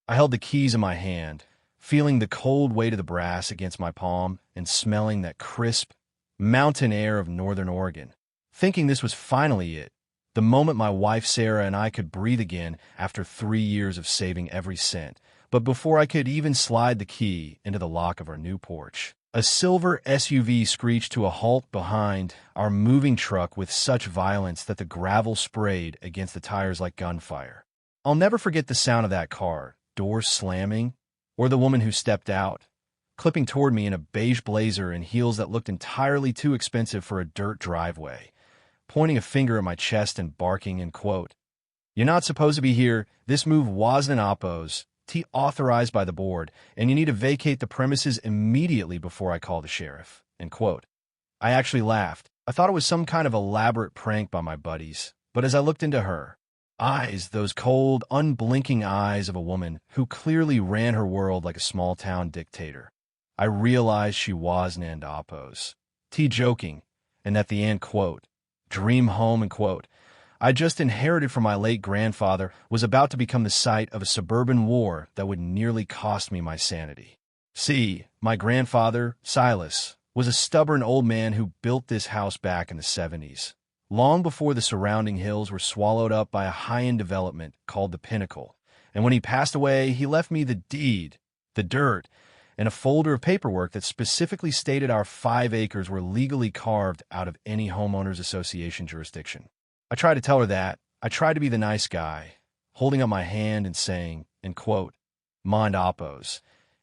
I held the keys in my hand, feeling the cold weight of the brass against my palm and smelling that crisp, mountain air of Northern Oregon, thinking this was finally it, the moment my wife Sarah and I could breathe again after 3 years of saving every cent. But before I could even slide the key into the lock of our new porch, a silver SUV screeched to a halt behind our moving truck with such violence that the gravel sprayed against the tires like gunfire. I'll never forget the sound of that car, doors slamming, or the woman who stepped out, clipping toward me in a beige blazer and heels that looked entirely too expensive for a dirt driveway, pointing a finger at my chest and barking in quote, "You're not supposed to be here. This move wasn't an oppos. Authorized by the board, and you need to vacate the premises immediately before I call the sheriff." End quote. I actually laughed. I thought it was some kind of elaborate prank by my buddies, but as I looked into her eyes, those cold, unblinking eyes of a woman who clearly ran her world like a small-town dictator, I realized she wasn't an oppos. Joking, and at the end, quote, "Dream home," and quote, I just inherited from my late grandfather was about to become the site of a suburban war that would nearly cost me my sanity. See, my grandfather, Silas, was a stubborn old man who built this house back in the 70s, long before the surrounding hills were swallowed up by a high-end development called the Pinnacle. And when he passed away, he left me the deed, the dirt, and a folder of paperwork that specifically stated our 5 acres were legally carved out of any homeowners association jurisdiction. I tried to tell her that. I tried to be the nice guy, holding up my hand and saying, in quote, "Mind oppos.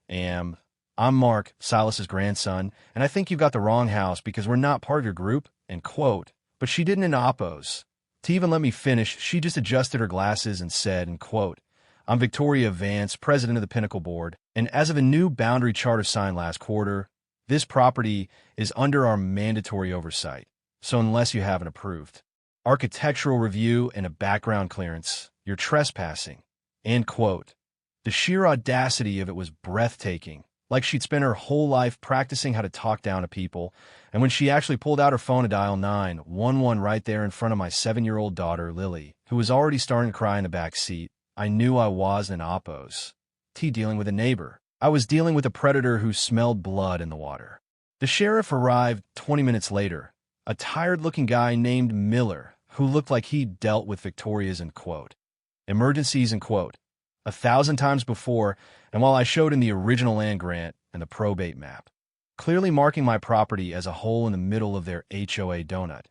I'm Mark, Silas's grandson, and I think you've got the wrong house because we're not part of your group," end quote. But she didn't in oppos. To even let me finish, she just adjusted her glasses and said, in quote, "I'm Victoria Vance, president of the Pinnacle Board, and as of a new boundary charter signed last quarter, this property is under our mandatory oversight, so unless you have an approved architectural review and a background clearance, you're trespassing," end quote. The sheer audacity of it was breathtaking, like she'd spent her whole life practicing how to talk down to people, and when she actually pulled out her phone to dial 911 right there in front of my 7-year-old daughter, Lily, who was already starting to cry in the back seat, I knew I wasn't an oppos. Dealing with a neighbor. I was dealing with a predator who smelled blood in the water. The sheriff arrived 20 minutes later, a tired-looking guy named Miller, who looked like he'd dealt with Victoria's, in quote, emergencies, in quote, 1,000 times before, and while I showed him the original land grant and the probate map, clearly marking my property as a hole in the middle of their HOA donut,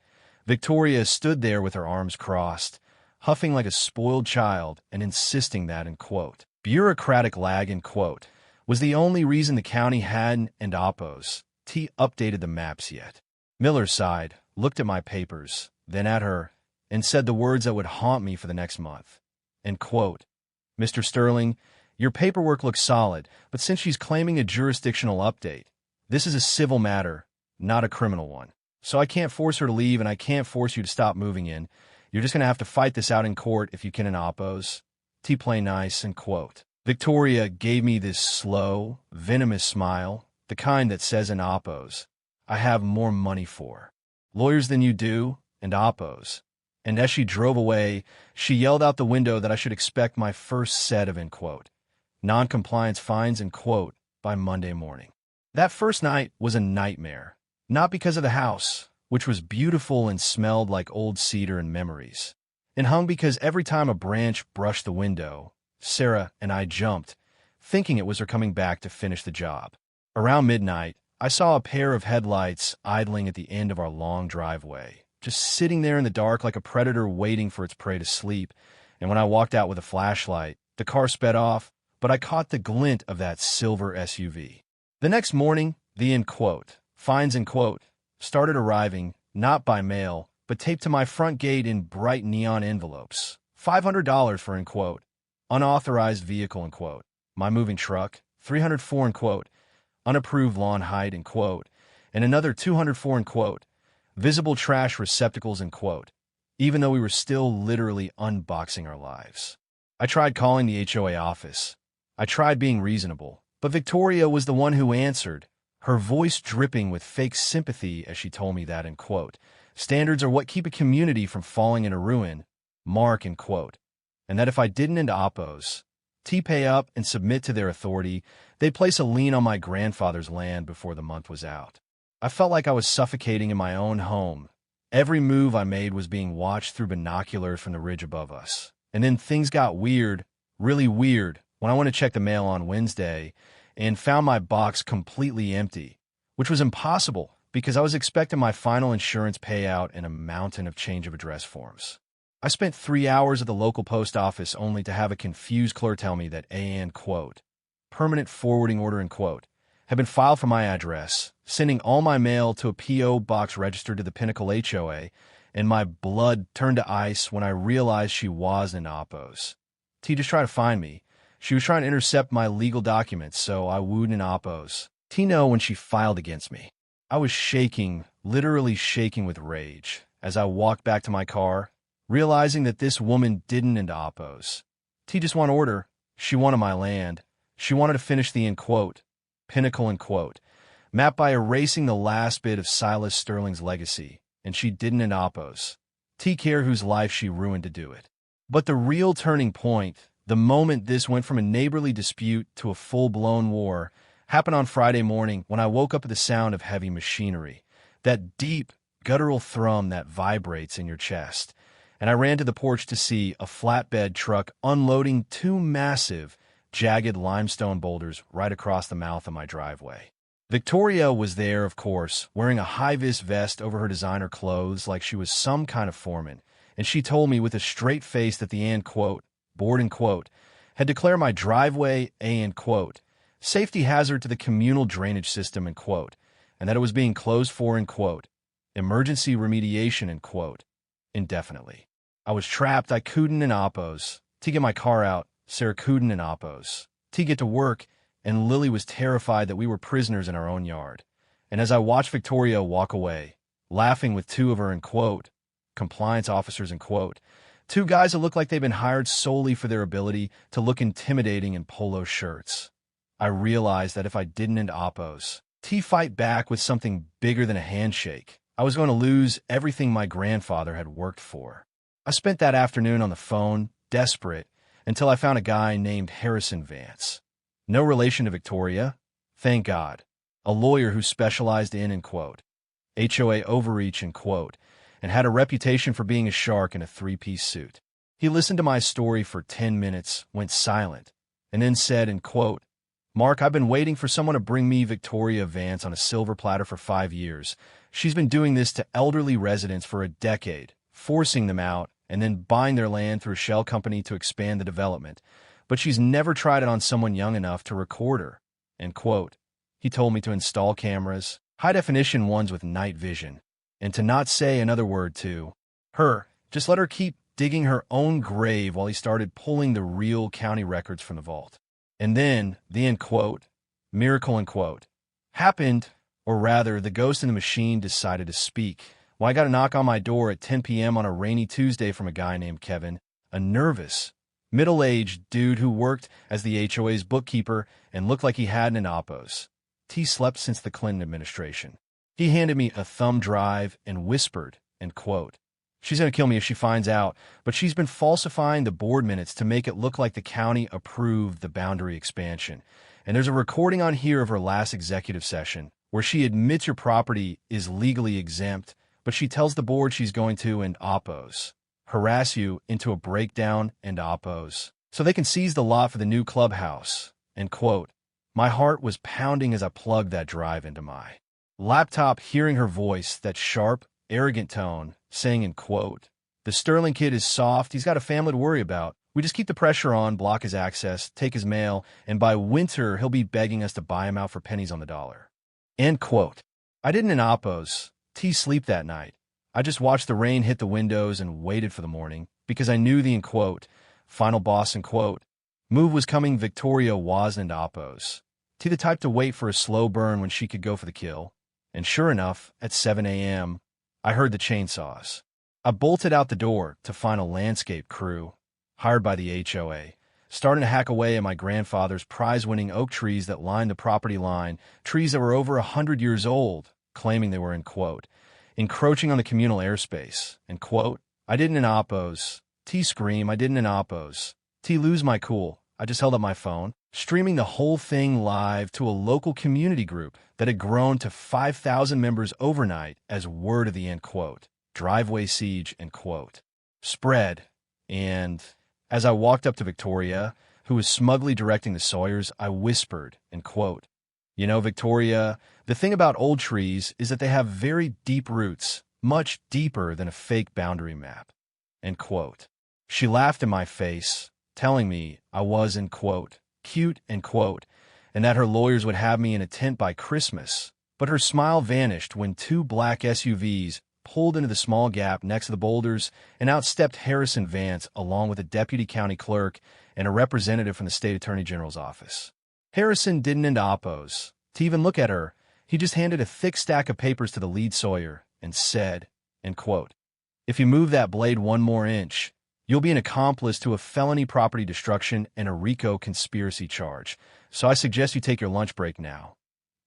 Victoria stood there with her arms crossed, huffing like a spoiled child and insisting that, in quote, bureaucratic lag, in quote, was the only reason the county hadn't and oppos updated the maps yet. Miller sighed, looked at my papers, then at her, and said the words that would haunt me for the next month. And quote, "Mr. Sterling, your paperwork looks solid, but since she's claiming a jurisdictional update, this is a civil matter, not a criminal one. So I can't force her to leave and I can't force you to stop moving in. You're just going to have to fight this out in court if you can in oppos. Play nice," and quote. Victoria gave me this slow, venomous smile, the kind that says in oppos, "I have more money for lawyers than you do," and oppos. And as she drove away, she yelled out the window that I should expect my first set of, in quote, non-compliance fines, in quote, by Monday morning. That first night was a nightmare, not because of the house, which was beautiful and smelled like old cedar and memories, and hung because every time a branch brushed the window, Sarah and I jumped, thinking it was her coming back to finish the job. Around midnight, I saw a pair of headlights idling at the end of our long driveway, just sitting there in the dark like a predator waiting for its prey to sleep, and when I walked out with a flashlight, the car sped off, but I caught the glint of that silver SUV. The next morning, the, in quote, fines, in quote, started arriving, not by mail, but taped to my front gate in bright neon envelopes. $500 for, in quote, unauthorized vehicle, in quote, my moving truck, $304, in quote, unapproved lawn height, in quote, and another $204, in quote, visible trash receptacles, in quote, even though we were still literally unboxing our lives. I tried calling the HOA office. I tried being reasonable, but Victoria was the one who answered, her voice dripping with fake sympathy as she told me that, in quote, standards are what keep a community from falling into ruin, Mark, in quote, and that if I didn't into oppos, T pay up and submit to their authority. They'd place a lien on my grandfather's land before the month was out. I felt like I was suffocating in my own home. Every move I made was being watched through binoculars from the ridge above us. And then things got weird, really weird, when I went to check the mail on Wednesday and found my box completely empty, which was impossible because I was expecting my final insurance payout and a mountain of change of address forms. I spent 3 hours at the local post office only to have a confused clerk tell me that permanent forwarding order, had been filed for my address, sending all my mail to a P.O. box registered to the Pinnacle HOA, and my blood turned to ice when I realized she was in Oppos. T just tried to find me. She was trying to intercept my legal documents, so I wooed in Oppos. T know when she filed against me. I was shaking, literally shaking with rage, as I walked back to my car, realizing that this woman didn't into Oppos. T just wanted order. She wanted my land. She wanted to finish the Pinnacle map by erasing the last bit of Silas Sterling's legacy, and she didn't in Oppos. T care whose life she ruined to do it. But the real turning point, the moment this went from a neighborly dispute to a full-blown war, happened on Friday morning when I woke up to the sound of heavy machinery, that deep, guttural thrum that vibrates in your chest, and I ran to the porch to see a flatbed truck unloading 2 massive, jagged limestone boulders right across the mouth of my driveway. Victoria was there, of course, wearing a high-vis vest over her designer clothes like she was some kind of foreman, and she told me with a straight face that the board had declared my driveway safety hazard to the communal drainage system and that it was being closed for emergency remediation indefinitely. I was trapped. I couldn't in Oppos. To get my car out, Sarah couldn't in Oppos. To get to work, and Lily was terrified that we were prisoners in our own yard. And as I watched Victoria walk away, laughing with 2 of her compliance officers 2 guys that looked like they'd been hired solely for their ability to look intimidating in polo shirts, I realized that if I didn't end Oppos, fight back with something bigger than a handshake, I was going to lose everything my grandfather had worked for. I spent that afternoon on the phone, desperate, until I found a guy named Harrison Vance. No relation to Victoria, thank God. A lawyer who specialized in HOA overreach and had a reputation for being a shark in a 3-piece suit. He listened to my story for 10 minutes, went silent, and then said, Mark, I've been waiting for someone to bring me Victoria Vance on a silver platter for 5 years. She's been doing this to elderly residents for a decade, forcing them out and then buying their land through a shell company to expand the development. But she's never tried it on someone young enough to record her. He told me to install cameras, high-definition ones with night vision, and to not say another word to her. Just let her keep digging her own grave while he started pulling the real county records from the vault. And then the miracle happened, or rather, the ghost in the machine decided to speak. Well, I got a knock on my door at 10 p.m. on a rainy Tuesday from a guy named Kevin, a nervous, middle-aged dude who worked as the HOA's bookkeeper and looked like he hadn't an Oppos. T slept since the Clinton administration. He handed me a thumb drive and whispered, she's going to kill me if she finds out, but she's been falsifying the board minutes to make it look like the county approved the boundary expansion. And there's a recording on here of her last executive session where she admits your property is legally exempt, but she tells the board she's going to, and Oppos, harass you into a breakdown and Oppos, so they can seize the lot for the new clubhouse, My heart was pounding as I plugged that drive into my laptop, hearing her voice, that sharp, arrogant tone, saying the Sterling kid is soft, he's got a family to worry about. We just keep the pressure on, block his access, take his mail, and by winter he'll be begging us to buy him out for pennies on the dollar. I didn't in Oppos. T sleep that night. I just watched the rain hit the windows and waited for the morning, because I knew the final boss move was coming. Victoria wasn't Oppos. T the type to wait for a slow burn when she could go for the kill. And sure enough, at 7 a.m., I heard the chainsaws. I bolted out the door to find a landscape crew, hired by the HOA, starting to hack away at my grandfather's prize-winning oak trees that lined the property line, trees that were over 100 years old, claiming they were encroaching on the communal airspace, I didn't in Oppos. T scream, I didn't in Oppos. T lose my cool. I just held up my phone, streaming the whole thing live to a local community group that had grown to 5,000 members overnight as word of the end quote, driveway siege end quote, spread. And as I walked up to Victoria, who was smugly directing the Sawyers, I whispered, end quote, "You know, Victoria, the thing about old trees is that they have very deep roots, much deeper than a fake boundary map," end quote. She laughed in my face, telling me I was, end quote, cute, end quote, and that her lawyers would have me in a tent by Christmas. But her smile vanished when two black SUVs pulled into the small gap next to the boulders, and out stepped Harrison Vance along with a deputy county clerk and a representative from the state attorney general's office. Harrison didn't end oppose. To even look at her, he just handed a thick stack of papers to the lead Sawyer and said, end quote, "If you move that blade one more inch, you'll be an accomplice to a felony property destruction and a RICO conspiracy charge. So I suggest you take your lunch break now,"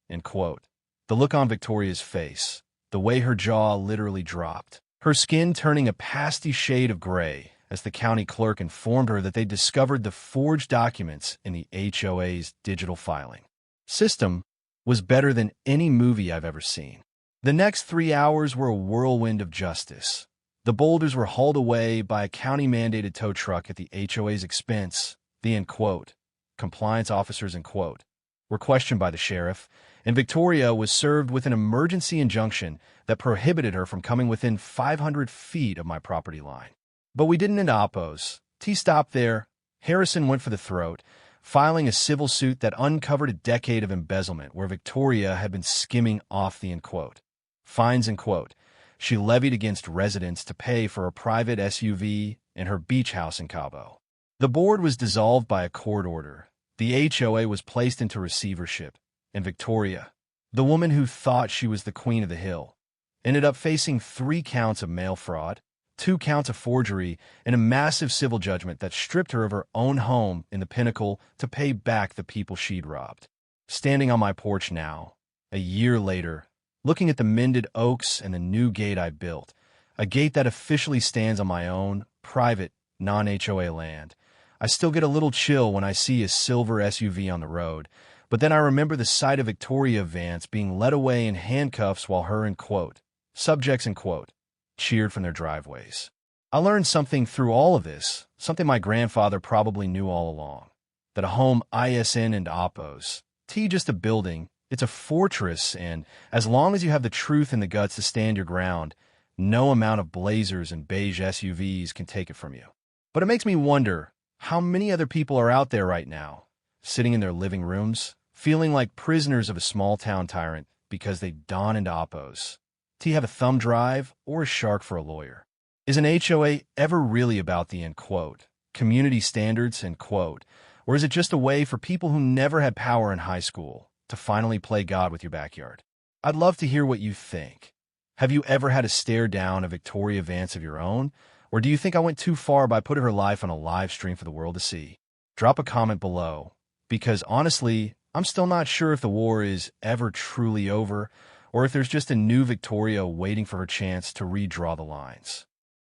end quote. The look on Victoria's face, the way her jaw literally dropped, her skin turning a pasty shade of gray as the county clerk informed her that they discovered the forged documents in the HOA's digital filing system, was better than any movie I've ever seen. The next 3 hours were a whirlwind of justice. The boulders were hauled away by a county-mandated tow truck at the HOA's expense. The end quote, compliance officers, end quote, were questioned by the sheriff, and Victoria was served with an emergency injunction that prohibited her from coming within 500 feet of my property line. But we didn't end oppose. T stopped there. Harrison went for the throat, filing a civil suit that uncovered a decade of embezzlement where Victoria had been skimming off the end quote, fines, end quote, she levied against residents to pay for a private SUV and her beach house in Cabo. The board was dissolved by a court order. The HOA was placed into receivership, and Victoria, the woman who thought she was the queen of the hill, ended up facing 3 counts of mail fraud, 2 counts of forgery, and a massive civil judgment that stripped her of her own home in the Pinnacle to pay back the people she'd robbed. Standing on my porch now, a year later, looking at the mended oaks and the new gate I built, a gate that officially stands on my own, private, non-HOA land, I still get a little chill when I see a silver SUV on the road, but then I remember the sight of Victoria Vance being led away in handcuffs while her, end quote, subjects, end quote, cheered from their driveways. I learned something through all of this, something my grandfather probably knew all along, that a home ISN and oppose, T just a building, it's a fortress, and as long as you have the truth and the guts to stand your ground, no amount of blazers and beige SUVs can take it from you. But it makes me wonder how many other people are out there right now, sitting in their living rooms, feeling like prisoners of a small-town tyrant because they don and oppose. Do you have a thumb drive or a shark for a lawyer? Is an HOA ever really about the, end quote, community standards, end quote, or is it just a way for people who never had power in high school to finally play God with your backyard? I'd love to hear what you think. Have you ever had to stare down a Victoria Vance of your own? Or do you think I went too far by putting her life on a live stream for the world to see? Drop a comment below, because honestly, I'm still not sure if the war is ever truly over, or if there's just a new Victoria waiting for her chance to redraw the lines.